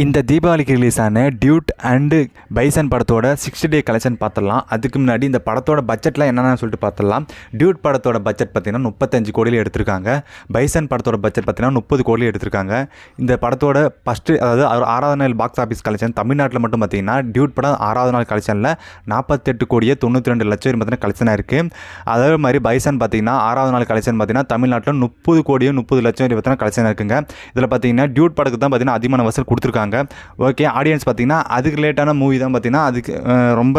இந்த தீபாவளிக்கு ரிலீஸ் ஆன டியூட் அண்டு பைசன் படத்தோட 60 டே கலெக்ஷன் பார்த்துடலாம். அதுக்கு முன்னாடி இந்த படத்தோட பட்ஜெட்லாம் என்னென்னு சொல்லிட்டு பார்த்துடலாம். டியூட் படத்தோட பட்ஜெட் பார்த்திங்கன்னா 35 கோடியில் எடுத்திருக்காங்க. பைசன் படத்தோட பட்ஜெட் பார்த்திங்கன்னா 30 கோடியில் எடுத்திருக்காங்க. இந்த படத்தோட ஃபஸ்ட்டு, அதாவது 6வது நாள் பாக்ஸ் ஆஃபீஸ் கலெக்ஷன் தமிழ்நாட்டில் மட்டும் பார்த்திங்கன்னா டியூட் படம் 6வது நாள் கலெக்ஷனில் 48 கோடியே 92 லட்சம் பார்த்திங்கன்னா கலெக்ஷனாக இருக்குது. அதே மாதிரி பைசன் பார்த்திங்கன்னா 6வது நாள் கலெக்ஷன் பார்த்திங்கன்னா தமிழ்நாட்டில் 30 கோடியே 30 லட்சம் பார்த்திங்கன்னா கலெக்ஷனாக இருக்குங்க. இதில் பார்த்திங்கன்னா டியூட் படத்துக்கு தான் பார்த்திங்கன்னா அதிகமான வசூல் கொடுத்துருக்காங்க. ஓகே, ஆடியன்ஸ் பார்த்திங்கன்னா அதுக்கு ரிலேட்டான மூவி தான் பார்த்திங்கன்னா அதுக்கு ரொம்ப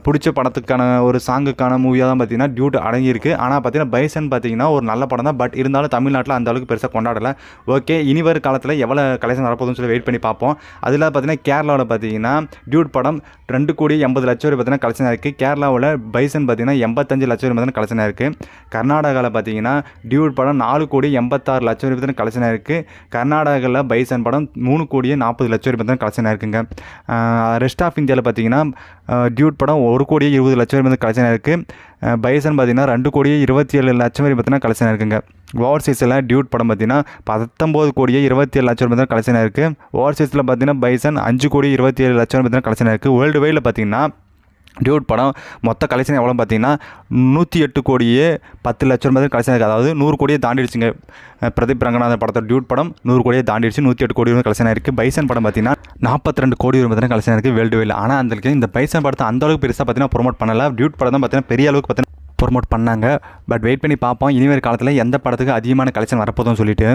பிடிச்ச படத்துக்கான ஒரு சாங்குக்கான மூவியாக தான் பார்த்திங்கன்னா டியூட் அடங்கியிருக்கு. ஆனால் பார்த்திங்கன்னா பைசன் பார்த்திங்கன்னா ஒரு நல்ல படம் தான். பட் இருந்தாலும் தமிழ்நாட்டில் அந்த அளவுக்கு பெருசாக கொண்டாடலை. ஓகே, இனி வரும் காலத்தில் எவ்வளோ கலெக்ஷன் வரப்போகுதுன்னு சொல்லி வெயிட் பண்ணி பார்ப்போம். அதில் பார்த்திங்கன்னா கேரளாவில் பார்த்திங்கன்னா டியூட் படம் 2 கோடி 80 லட்சம் பார்த்திங்கன்னா கலெக்ஷனாக இருக்குது. கேரளாவில் பைசன் பார்த்திங்கன்னா 85 லட்சம் பார்த்திங்கன்னா கலெக்ஷனாக இருக்குது. கர்நாடகாவில் பார்த்திங்கன்னா டியூட் படம் 4 கோடி 86 லட்சம் பார்த்திங்கன்னா கலெக்ஷனாக இருக்குது. கர்நாடகாவில் பைசன் படம் 3 கோடியே 40 லட்சம் பார்த்திங்கன்னா கலெக்ஷனாக இருக்குங்க. ரெஸ்ட் ஆஃப் இந்தியாவில் பார்த்திங்கன்னா டியூட் படம் 1 கோடியே 20 லட்சம் வந்து கலெக்ஷனாக இருக்குது. பைசன் பார்த்திங்கன்னா 2 கோடியே 27 லட்சம் பார்த்திங்கன்னா கலெக்ஷனாக இருக்குங்க. ஓவர்சீஸில் டியூட் படம் பார்த்திங்கன்னா 19 கோடியே 27 லட்சம் பார்த்திங்கன்னா கலெக்ஷனாக இருக்குது. ஓவர்சீஸில் பார்த்திங்கன்னா பைசன் 5 கோடி 27 லட்சம் பார்த்திங்கன்னா கலெக்ஷனாக இருக்குது. வேர்ல்டு வைடில் பார்த்திங்கன்னா டியூட் படம் மொத்த கலெக்ஷன் எவ்வளோ பார்த்தீங்கன்னா 108 கோடியே 10 லட்சம் பார்த்திங்கன்னா கலெக்ஷன் இருக்குது. அதாவது 100 கோடியே தாண்டிடுச்சுங்க. பிரதீப் ரங்கநாதன் படத்தோட டியூட் படம் 100 கோடியே தாண்டிடுச்சு. 108 கோடி கலெக்ஷனாக இருக்குது. பைசன் படம் பார்த்திங்கன்னா 42 கோடி பார்த்திங்கன்னா கலெக்ஷன் இருக்குது வேர்ல்டு வைடில். ஆனால் அந்த இந்த பைசன் படத்தை அந்த அளவுக்கு பெருசாக பார்த்திங்கன்னா ப்ரொமோட் பண்ணலை. டியூட் படம் தான் பார்த்திங்கன்னா பெரிய அளவுக்கு பார்த்திங்கன்னா ப்ரொமோட் பண்ணாங்க. பட் வெயிட் பண்ணி பார்ப்போம் இனிவரும் காலத்தில் எந்த படத்துக்கு அதிகமான கலெக்ஷன் வரப்போதும்னு சொல்லிட்டு.